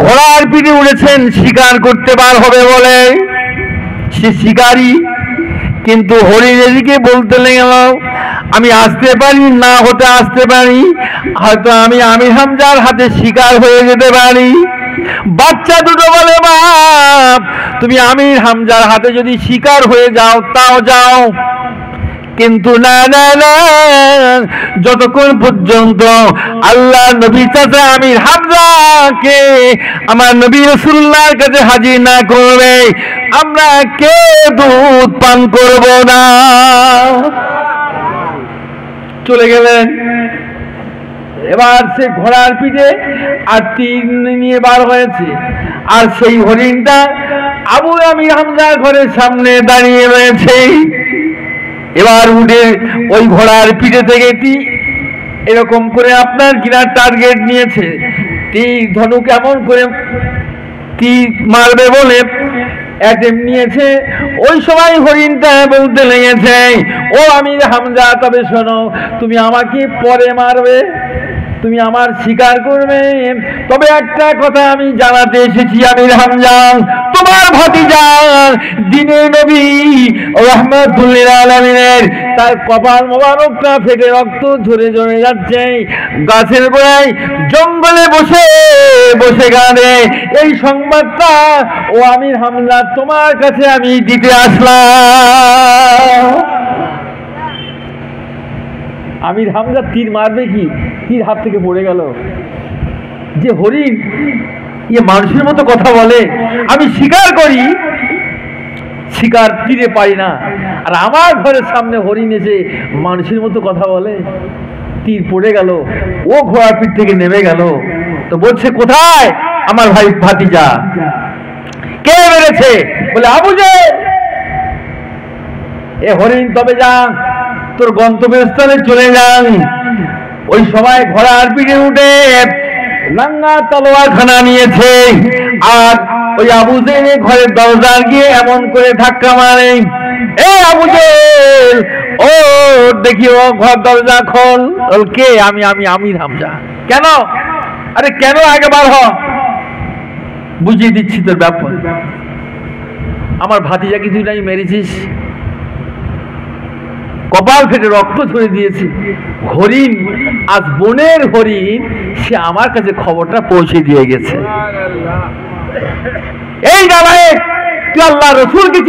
ঘোড়ার পিঠে উঠেছেন শিকার করতে বার হবে বলে, সে শিকারী, কিন্তু হরিণ এদিকে বলতে গেল আমি আসতে পারি, না হতে আসতে পারি, হয়তো আমি আমির হামজার হাতে শিকার হয়ে যেতে পারি। বাচ্চা দুটো বলে বাপ তুমি আমির হামজার হাতে যদি শিকার হয়ে যাও তাও যাও, কিন্তু না না না, যতক্ষণ পর্যন্ত আল্লাহ নবী চাচা আমির হামজাকে আমার নবী রাসূলুল্লাহর কাছে হাজির না করবে, আমরা কে দুধ পান করব না। চলে গেলেন। এবার সে ঘোড়ার পিঠে আর তীর নিয়ে বার হয়েছে, আর সেই হরিণটা আবু আমির হামজার ঘরের সামনে দাঁড়িয়ে রয়েছে। এবার উঠে ওই ঘোড়ার পিঠে থেকে এরকম করে আপনার কিনা টার্গেট নিয়েছে, তীর ধনু কেমন করে তীর মারবে বলে অ্যাটেম্প নিয়েছে। ওই সময় হরিণটা বলতে লেগেছে ও আমির হামজা তবে শোনো, তুমি আমাকে পরে মারবে, তুমি আমার শিকার করবে, তবে একটা কথা আমি জানাতে এসেছি আমির হামজা, তোমার ভাতিজা দ্বীনের নবী রাহমাতুল লিল আলামিনের তার কপাল মোবারকটা ফেটে রক্ত ঝরে ঝরে যাচ্ছে, গাছের গোড়ায় জঙ্গলে বসে বসে কাঁদে, এই সংবাদটা ও আমির হামজা তোমার কাছে আমি দিতে আসলাম। আমির হামজা তীর মারবে কি, তীর হাত থেকে পড়ে গেল। যে হরিণ ইয়ে মানুষের মতো কথা বলে, আমি শিকার করি, শিকার তীরে পাই না, আর আমার ঘরের সামনে হরিণ এসে মানুষের মতো কথা বলে, তীর পড়ে গেল, ও ঘোড়ার পিঠ থেকে নেমে গেল। তো বলছে কোথায় আমার ভাই ভাতিজা, কে মেরেছে? বলে আবু জেহেল। এ হরিণ তবে যা তোর গন্তব্যস্থলে চলে যান। ওই সময় ঘোড়ার পিঠে উঠে লাঙ্গা তলোয়ার খানা নিয়েছে, আর ওই আবু জেহেল ঘরের দরজা গিয়ে এমন করে ধাক্কা মারে, এ আবু জেহেল ও দেখি ও ঘর দরজা খোল। কে? আমি আমির হামজা। কেন? আরে কেন আগে বার হ, বুঝিয়ে দিচ্ছি তোর ব্যাপার। আমার ভাতিজাকে তুই নাই মেরেছিস, কপাল ফেটে রক্ত ঝরে দিয়েছে, হরিণ আজ বনের হরিণ, সে আমার কাছে খবরটা পৌঁছে দিয়ে গেছে। এই জামাই তুই আল্লাহ রসুলকে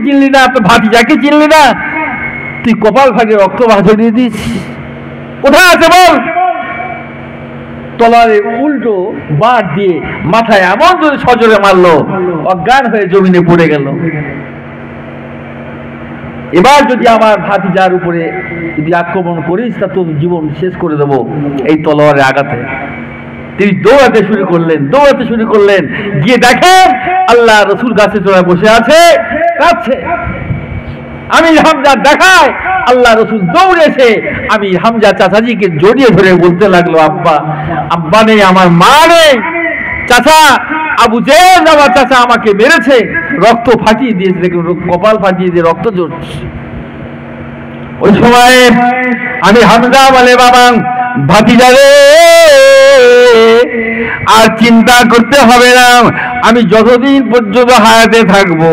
চিনলি না, তোর ভাতিজাকে চিনলি না, তুই কপাল ফাটে রক্ত ঝরিয়ে দিস, কোথায় আছে বল? তলারে উল্টো বাঁট দিয়ে মাথায় এমন যদি সজোরে মারলো, অজ্ঞান হয়ে জমিনে পড়ে গেল। এবার যদি আমার ভাতিজার উপরে যদি আক্রমণ করিস তা তোর জীবন শেষ করে দেবো এই তলোয়ারের আঘাতে। তিনি দৌড়াতে শুরু করলেন, গিয়ে দেখেন আল্লাহ রসুল গাছে চড়ায় বসে আছে, কাঁদছে। আমির হামজা দেখায় আল্লাহ রসুল দৌড়েছে, আমির হামজা চাচাজিকে জড়িয়ে ধরে বলতে লাগলো আব্বা, আব্বা নেই, আমার মা নেই, চাচা আবু জেহেল আমার চাচা আমাকে মেরেছে, রক্ত ফাটিয়ে দিয়েছে, দেখুন কপাল ফাটিয়ে দিয়ে রক্ত ঝরছে। ওই সময় আমি হামজা বলে বাবা ভাতিজা রে, আর চিন্তা করতে হবে না, আমি যতদিন পর্যন্ত হায়াতে থাকবো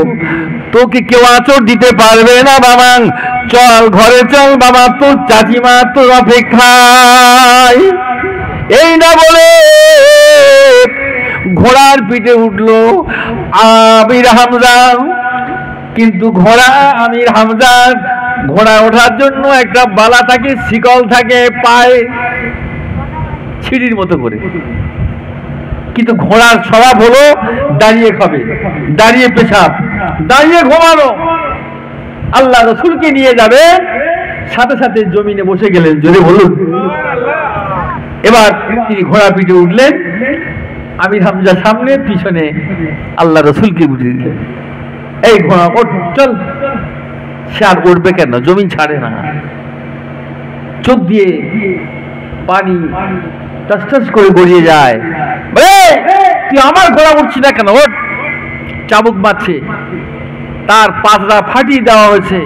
তোকে কেউ আঁচড় দিতে পারবে না বাবা, চল ঘরে চল বাবা, তোর চাচিমা তোর অপেক্ষায়। এই না বলে ঘোড়ার পিঠে উঠলো আমির হামজা, কিন্তু আমির হামজা ঘোড়া ওঠার জন্য একটা বালা থাকে, শিকল থাকে পায়ে, ছিড়ির মতো করে কিন্তু ঘোড়ার স্বভাব হলো দাঁড়িয়ে খাবে, দাঁড়িয়ে পেশাব, দাঁড়িয়ে ঘুমানো। আল্লাহ রসুলকে নিয়ে যাবে, সাথে সাথে জমিনে বসে গেলেন, জোরে বলুন। এবার তিনি ঘোড়া পিঠে উঠলেন, আমির হামজা সামনে, পিছনে আল্লাহ রসুলকে উঠিয়ে দিলেন। এই ঘোড়া ওঠ, চল। সে আর উঠবে কেন, জমিন ছাড়ে না, চোখ দিয়ে পানি টস টস করে গড়িয়ে যায়। তুই আমার ঘোড়া উঠছি না কেন, ওঠ। চাবুক মারছে, তার পাতলা ফাটিয়ে দেওয়া হয়েছে,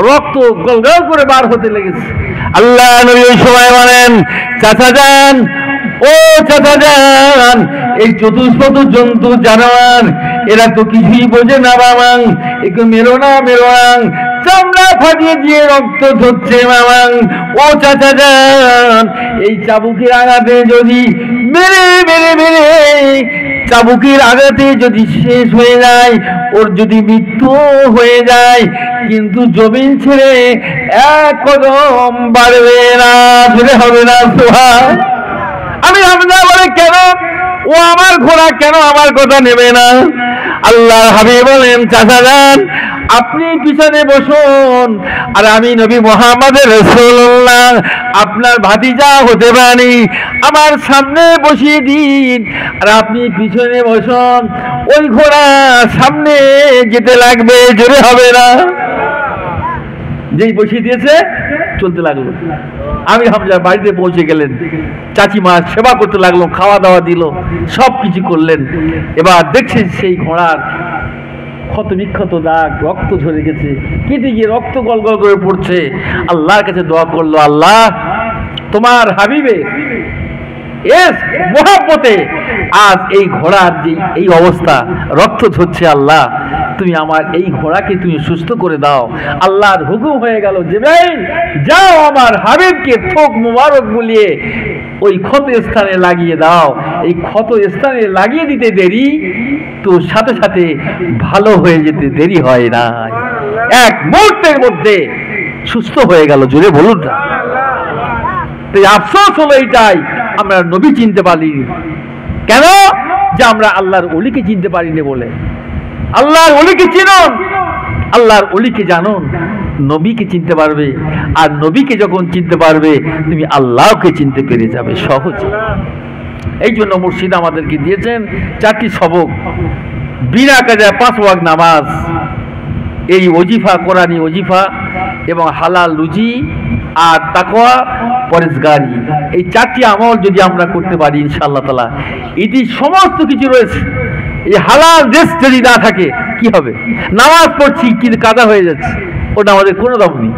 রক্ত গলগল করে বার হতে লেগেছে। আল্লাহ নবী ওই সময় বলেন, চাচা যান, ও চাচা যান, এই চতুষ্পদ জন্তু জানোয়ার এরা তো কিছুই বোঝে না বাবাং, একটু মেরো না, মেরো না, চামড়া ফাটিয়ে দিয়ে রক্ত ধরছে মামাং। ও চাচা যান, এই চাবুকের আঘাতে যদি মেরে মেরে মেরে চাবুকের আঘাতে যদি শেষ হয়ে যায়, ওর যদি মৃত্যু হয়ে যায়, কিন্তু জমিন ছেড়ে এক কদম বাড়বে না, ছেড়ে হবে না। সুবহান। আমি হামজা বলে, কেন? ও আমার ঘোড়া, কেন আমার কথা নেবে না? আল্লাহর হাবিব বলেন, চাচা যান, আপনি পিছনে বসুন, আর আমি নবী মুহাম্মদ রাসূলুল্লাহ আপনার ভাতিজা হতে পারি, আমার সামনে বসিয়ে দিন, আর আপনি পিছনে বসুন। ওই ঘোড়া সামনে যেতে লাগবে, জোরে হবে না। যেই বসিয়ে দিয়েছে, চলতে লাগলো। আমি হামজার বাড়িতে পৌঁছে গেলেন, চাচিমা সেবা করতে লাগলো, খাওয়া দাওয়া দিল, সব কিছু করলেন। এবার দেখছেন সেই ঘোড়ার ক্ষত বিক্ষত দাগ, রক্ত ঝরে গেছে, কেটে গিয়ে রক্ত গল গল করে পড়ছে। আল্লাহর কাছে দোয়া করলো, আল্লাহ তোমার হাবিবে এস মহব্বতে আজ এই ঘোড়ার যে এই অবস্থা, রক্ত ঝরছে, আল্লাহ তুমি আমার এই ঘোড়াকে তুমি সুস্থ করে দাও। আল্লাহর হুকুম হয়ে গেল, জিবরাইল যাও আমার হাবিবকে থোক মুবারক বুলিয়ে ওই ক্ষত স্থানে লাগিয়ে দাও। এই ক্ষত স্থানে লাগিয়ে দিতে দেরি তো সাথে সাথে ভালো হয়ে যেতে দেরি হয় না, এক মুহূর্তের মধ্যে সুস্থ হয়ে গেল, জোরে বলুন না। তাই আফসোস হলো এইটাই, আমরা নবী চিনতে পারিনি। কেন? যে আমরা আল্লাহর ওলিকে চিনতে পারিনি বলে। আল্লাহর ওলিকে চিনুন, আল্লাহর ওলিকে জানুন, নবীকে চিনতে পারবে, আর নবীকে যখন চিনতে পারবে তুমি আল্লাহকে চিনতে পেরে যাবে সহজে। এই জন্য মুর্শিদ আমাদেরকে দিয়েছেন 4টি সবক, বিনা কাজে 5 ওয়াক্ত নামাজ, এই ওজিফা, কোরআনী ওজিফা, এবং হালাল রুজি, আর তাকওয়া, পরেজগারি। এই 4টি আমল যদি আমরা করতে পারি ইনশাআল্লাহ তাআলা, এটি সমস্ত কিছু রয়েছে। এই হালাল দেশ যদি না থাকে কি হবে? নামাজ পড়ছি কিন্তু কাজা হয়ে যাচ্ছে, ওটা আমাদের কোনো দাম নেই।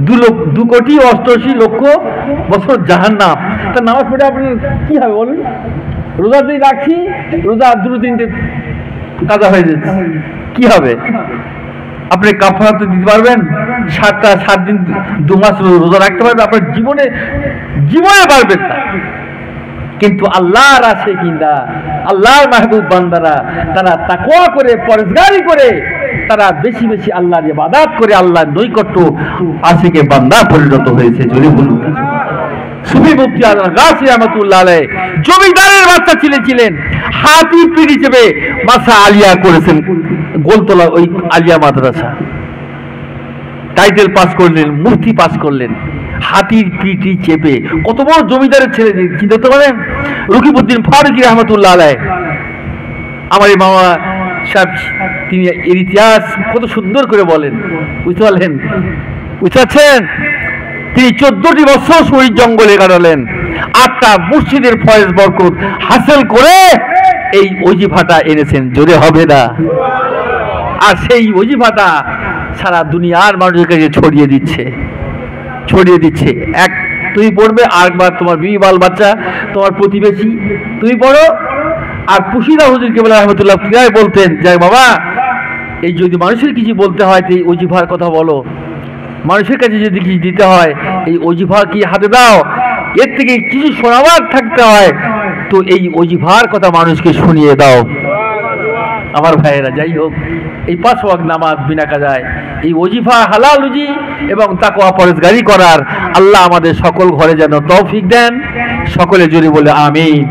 2,88,00,000 বছর জাহান্নাম, তা নামাজ পড়ে আপনার কি হবে বলুন? রোজা যদি রাখছি, রোজা 2-3টে কাজা হয়ে যাচ্ছে, কি হবে? আপনি কাফারা তো দিতে পারবেন, 7 দিন 2 মাস রোজা রাখতে পারবেন, আপনার জীবনে পারবেন না। কিন্তু আল্লাহর আশিকিনরা, আল্লাহর মাহবুব বান্দারা, তারা তাকওয়া করে, পরেজগারি করে, তারা বেশি বেশি আল্লাহর ইবাদত করে আল্লাহর নৈকট্য আশিকে বান্দা পরিণত হয়েছে, জোরে বলুন। সুফি মুফতি আজম গাছি রহমাতুল্লাহ আলাইহি জমিদারের বাচ্চা ছিলেন, হাতি পিড়ি চেপে মাসা আলিয়া করেছেন, গোলতলা ওই আলিয়া মাদ্রাসা, টাইটেল পাস করলেন, মুফতি পাস করলেন, হাতির পিঠি চেপে। কত বড় জমিদারের ছেলে, চিন্তা করতে পারেন? রকিবউদ্দিন ফারুকী রহমাতুল্লাহ আলাইহি, আমার এই মামা সাহেব, তিনি এর ইতিহাস কত সুন্দর করে বলেন, বুঝতে পারলেন? বুঝতে পারছেন? তিনি 14টি বছর শহীদ জঙ্গলে কাটালেন, 8টা মুর্শিদের ফয়েজ বরকত হাসিল করে এই ওজিফাটা এনেছেন, জোরে হবে না। আর সেই ওজিফাটা সারা দুনিয়ার মানুষের কাছে ছড়িয়ে দিচ্ছে। এক তুমি পড়বে, আরেকবার তোমার বিবি বাল বাচ্চা, তোমার প্রতিবেশী, তুমি পড়ো। আর পুশিদা হুজুর কেবলা রহমতুল্লাহ কিরায় বলতেন, যাই বাবা, এই যদি মানুষের কিছু বলতে হয় তো এই ওজিফার কথা বলো, মানুষের কাছে যদি কিছু দিতে হয় এই ওজিফা কি হাতে দাও, এর থেকে কিছু শোনাবার থাকতে হয় তো এই ওজিফার কথা মানুষকে শুনিয়ে দাও। আমার ভাইয়েরা, যাই হোক, এই 5 ওয়াক্ত নামাজ বিনা কাজায়, এই ওজিফা, হালাল রুজি এবং তাকওয়া পরেজগারি করার আল্লাহ আমাদের সকল ঘরে যেন তৌফিক দেন। সকলে জোরে বলে আমিন।